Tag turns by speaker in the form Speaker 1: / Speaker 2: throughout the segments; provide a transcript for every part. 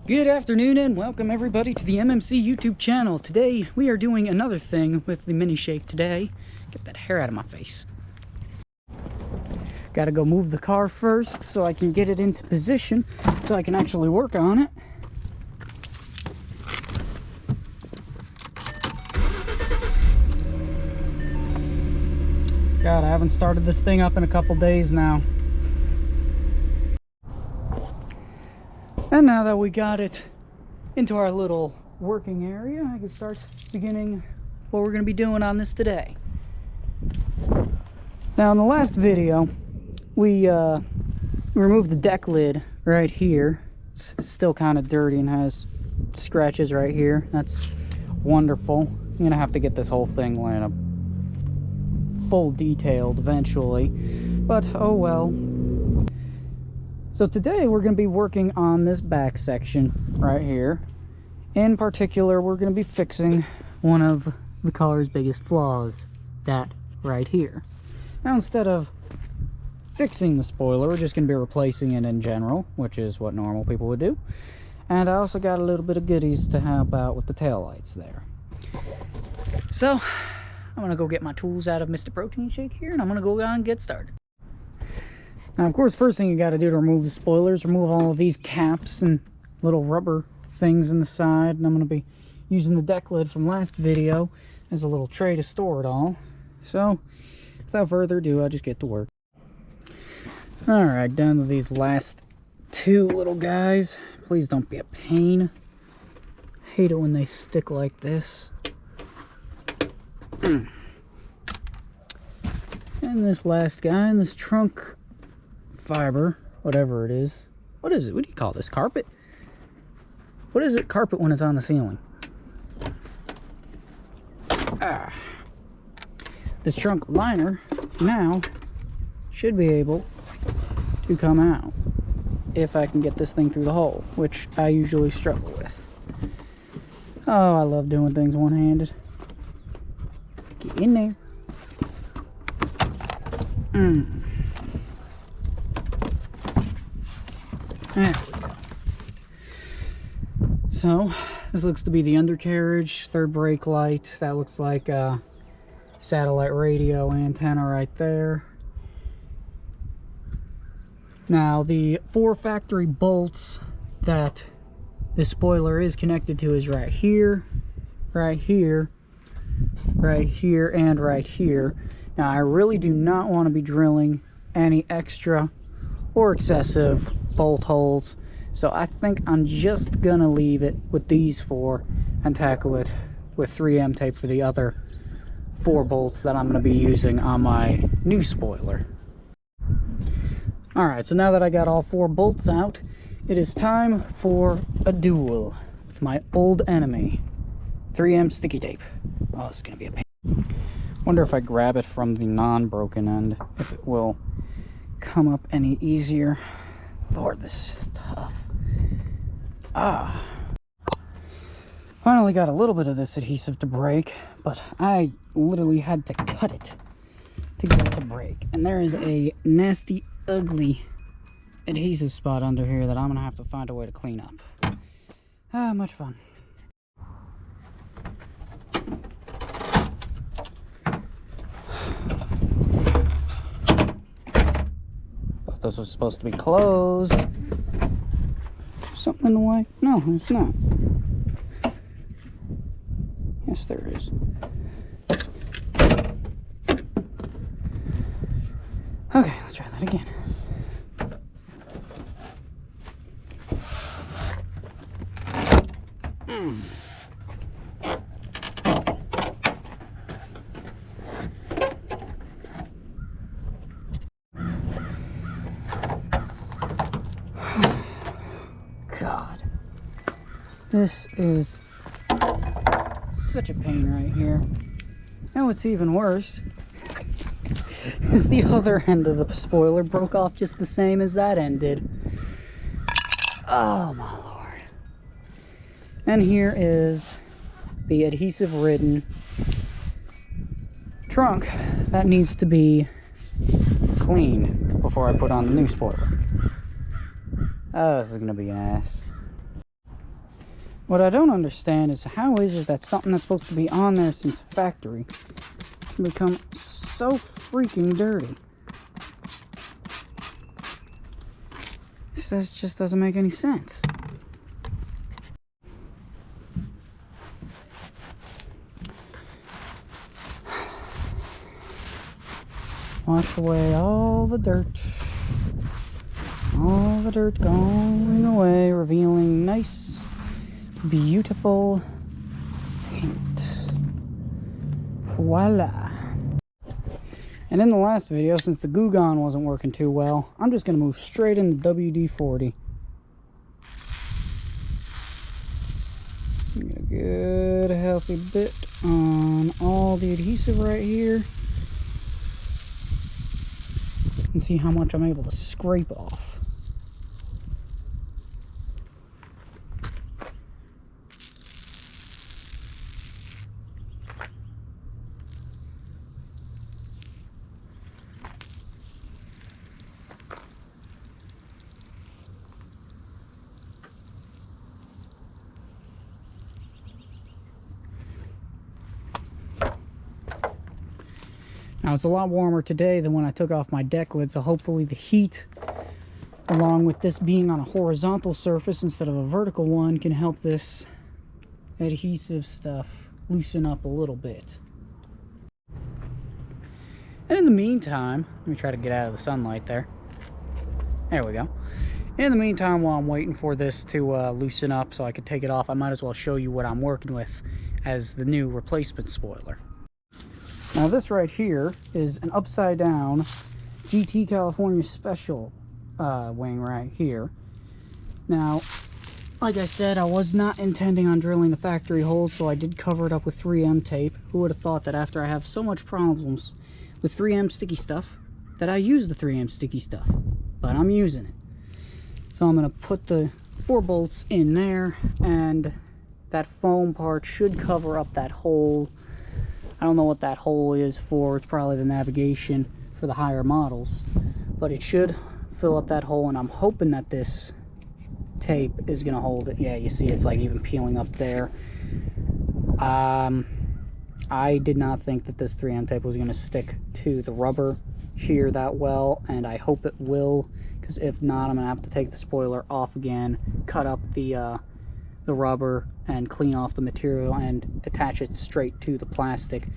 Speaker 1: Good afternoon and welcome everybody to the MMC YouTube channel. Today we are doing another thing with the mini shake today. Get that hair out of my face. Gotta go move the car first so I can get it into position so I can actually work on it. God, I haven't started this thing up in a couple days now. And now that we got it into our little working area, I can start beginning what we're going to be doing on this today. Now in the last video, we removed the deck lid right here. It's still kind of dirty and has scratches right here. That's wonderful. I'm going to have to get this whole thing lined up full detailed eventually, but oh well. So today we're going to be working on this back section right here. In particular, we're going to be fixing one of the car's biggest flaws, that right here. Now instead of fixing the spoiler, we're just going to be replacing it in general, which is what normal people would do. And I also got a little bit of goodies to help out with the taillights there. So I'm going to go get my tools out of Mr. Protein Shake here, and I'm going to go on and get started. Now, of course, first thing you got to do to remove the spoilers, remove all of these caps and little rubber things in the side. And I'm going to be using the deck lid from last video as a little tray to store it all. So, without further ado, I'll just get to work. Alright, down to these last two little guys. Please don't be a pain. I hate it when they stick like this. And this last guy in this trunk fiber, whatever it is. What is it? What do you call this? Carpet? What is it? Carpet when it's on the ceiling. This trunk liner now should be able to come out if I can get this thing through the hole, which I usually struggle with. Oh, I love doing things one-handed. Get in there. There we go. So, this looks to be the undercarriage, third brake light. That looks like a satellite radio antenna right there. Now, the 4 factory bolts that this spoiler is connected to is right here, right here, right here, and right here. Now, I really do not want to be drilling any extra or excessive bolt holes, so I think I'm just gonna leave it with these 4 and tackle it with 3M tape for the other 4 bolts that I'm gonna be using on my new spoiler. Alright, so now that I got all 4 bolts out, it is time for a duel with my old enemy, 3M sticky tape. Oh, it's gonna be a pain. Wonder if I grab it from the non-broken end, if it will come up any easier. Lord, this is tough. Finally got a little bit of this adhesive to break, but I literally had to cut it to get it to break. And there is a nasty, ugly adhesive spot under here that I'm gonna have to find a way to clean up. Much fun. Thought this was supposed to be closed. Something in the way? No, it's not. Yes, there is. Okay, let's try that again. God, this is such a pain right here. And what's even worse is the other end of the spoiler broke off just the same as that end did. Oh my lord. And here is the adhesive ridden trunk that needs to be cleaned before I put on the new spoiler. Oh, this is gonna be an ass. What I don't understand is how is it that something that's supposed to be on there since factory can become so freaking dirty? This just doesn't make any sense. Wash away all the dirt. All the dirt going away, revealing nice, beautiful paint. Voila. And in the last video, since the Goo Gone wasn't working too well, I'm just going to move straight into WD-40. Get a good healthy bit on all the adhesive right here. And see how much I'm able to scrape off. Now it's a lot warmer today than when I took off my deck lid, so hopefully the heat, along with this being on a horizontal surface instead of a vertical one, can help this adhesive stuff loosen up a little bit. And in the meantime, let me try to get out of the sunlight there. There we go. In the meantime, while I'm waiting for this to loosen up so I can take it off, I might as well show you what I'm working with as the new replacement spoiler. Now this right here is an upside down GT California Special wing right here. Now, like I said, I was not intending on drilling the factory holes, so I did cover it up with 3M tape. Who would have thought that after I have so much problems with 3M sticky stuff, that I use the 3M sticky stuff, but I'm using it. So I'm going to put the 4 bolts in there, and that foam part should cover up that hole. I don't know what that hole is for. It's probably the navigation for the higher models, but it should fill up that hole, and I'm hoping that this tape is going to hold it. Yeah, you see it's like even peeling up there. I did not think that this 3M tape was going to stick to the rubber here that well, and I hope it will, because if not, I'm going to have to take the spoiler off again, cut up the rubber and clean off the material and attach it straight to the plastic,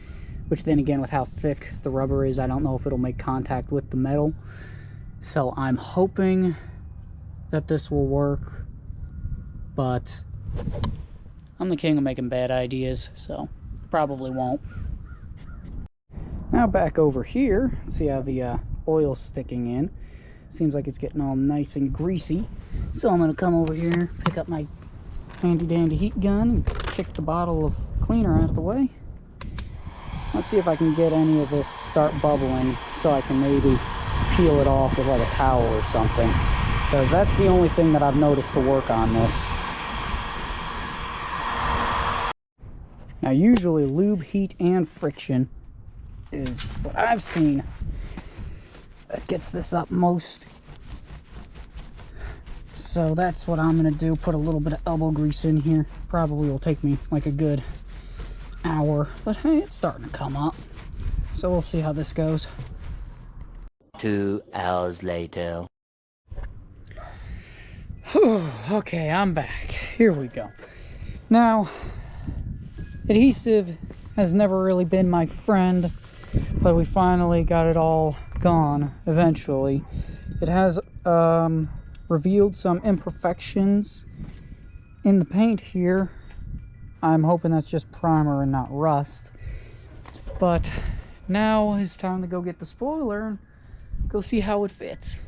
Speaker 1: which then again, with how thick the rubber is, I don't know if it'll make contact with the metal. So I'm hoping that this will work, but I'm the king of making bad ideas, so probably won't. Now back over here, see how the oil's sticking in. Seems like it's getting all nice and greasy. So I'm gonna come over here, pick up my handy dandy heat gun, and kick the bottle of cleaner out of the way. Let's see if I can get any of this to start bubbling so I can maybe peel it off with like a towel or something, because that's the only thing that I've noticed to work on this. Now usually lube, heat, and friction is what I've seen that gets this up most. So that's what I'm going to do, put a little bit of elbow grease in here. Probably will take me like a good hour, but hey, it's starting to come up. So we'll see how this goes.
Speaker 2: 2 hours later.
Speaker 1: Okay, I'm back. Here we go. Now, adhesive has never really been my friend, but we finally got it all gone eventually. It has revealed some imperfections in the paint here. I'm hoping that's just primer and not rust. But now it's time to go get the spoiler and go see how it fits.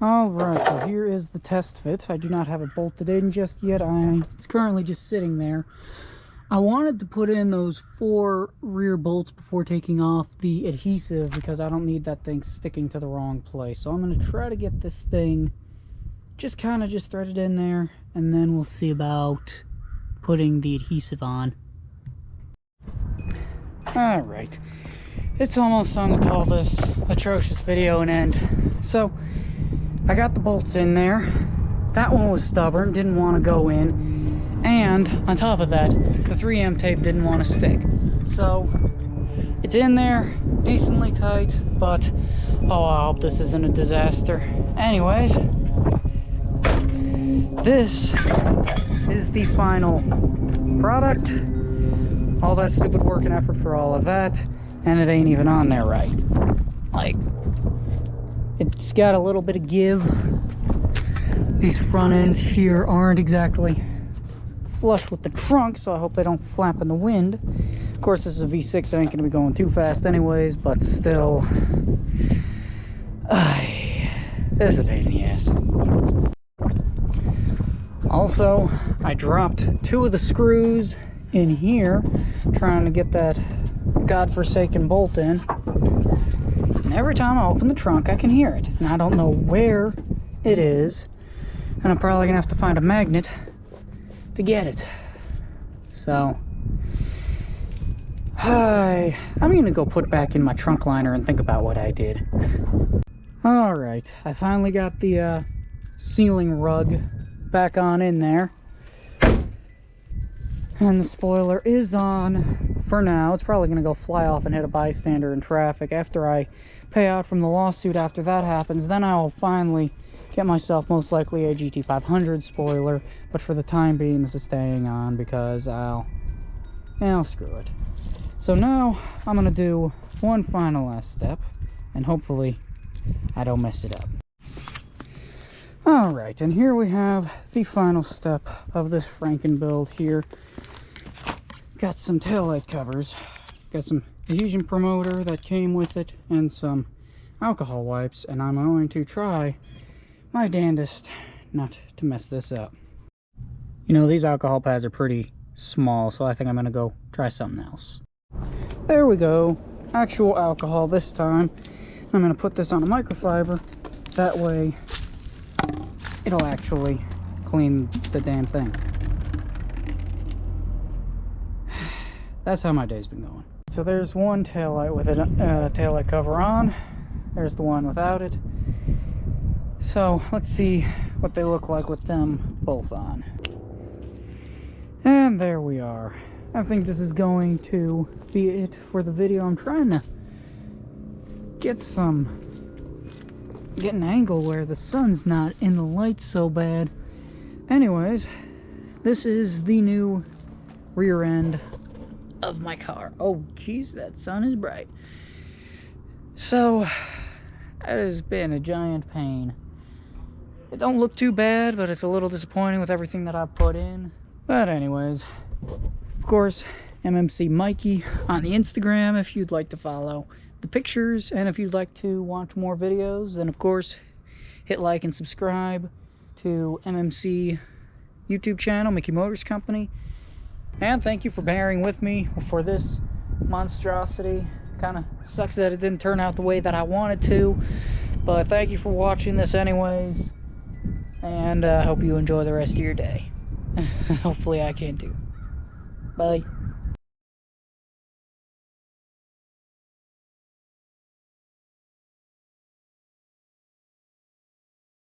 Speaker 1: Alright, so here is the test fit. I do not have it bolted in just yet. It's currently just sitting there. I wanted to put in those 4 rear bolts before taking off the adhesive, because I don't need that thing sticking to the wrong place. So I'm going to try to get this thing just kind of just threaded in there, and then we'll see about putting the adhesive on. Alright, it's almost time to call this atrocious video an end. So I got the bolts in there. That one was stubborn, didn't want to go in. And on top of that, the 3M tape didn't want to stick. So it's in there, decently tight, but oh, I hope this isn't a disaster. Anyways, this is the final product. All that stupid work and effort for all of that, and it ain't even on there right. Like, it's got a little bit of give. These front ends here aren't exactly flush with the trunk, so I hope they don't flap in the wind. Of course, this is a V6, it ain't gonna be going too fast anyways, but still, this is a pain in the ass. Also, I dropped 2 of the screws in here, trying to get that godforsaken bolt in. And every time I open the trunk, I can hear it. And I don't know where it is. And I'm probably gonna have to find a magnet to get it. So, I'm gonna go put back in my trunk liner and think about what I did. Alright, I finally got the ceiling rug back on in there. And the spoiler is on for now. It's probably going to go fly off and hit a bystander in traffic. After I pay out from the lawsuit, after that happens, then I'll finally get myself most likely a GT500 spoiler. But for the time being, this is staying on because screw it. So now I'm going to do one final last step, and hopefully I don't mess it up. Alright, and here we have the final step of this Franken build here. Got some taillight covers, got some diffusion promoter that came with it, and some alcohol wipes, and I'm going to try my damnedest not to mess this up. You know, these alcohol pads are pretty small, so I think I'm going to go try something else. There we go, actual alcohol this time. I'm going to put this on a microfiber, that way it'll actually clean the damn thing. That's how my day's been going. So there's one taillight with a taillight cover on. There's the one without it. So let's see what they look like with them both on. And there we are. I think this is going to be it for the video. I'm trying to get an angle where the sun's not in the light so bad. Anyways, this is the new rear end of my car. Oh geez, that sun is bright. So that has been a giant pain. It don't look too bad, but it's a little disappointing with everything that I've put in. But anyways, of course, MMC Mikey on the Instagram if you'd like to follow the pictures, and if you'd like to watch more videos, then of course hit like and subscribe to MMC YouTube channel, Mickey Motors Company. And thank you for bearing with me for this monstrosity. Kind of sucks that it didn't turn out the way that I wanted to, but thank you for watching this anyways, and I hope you enjoy the rest of your day. Hopefully I can too. Bye.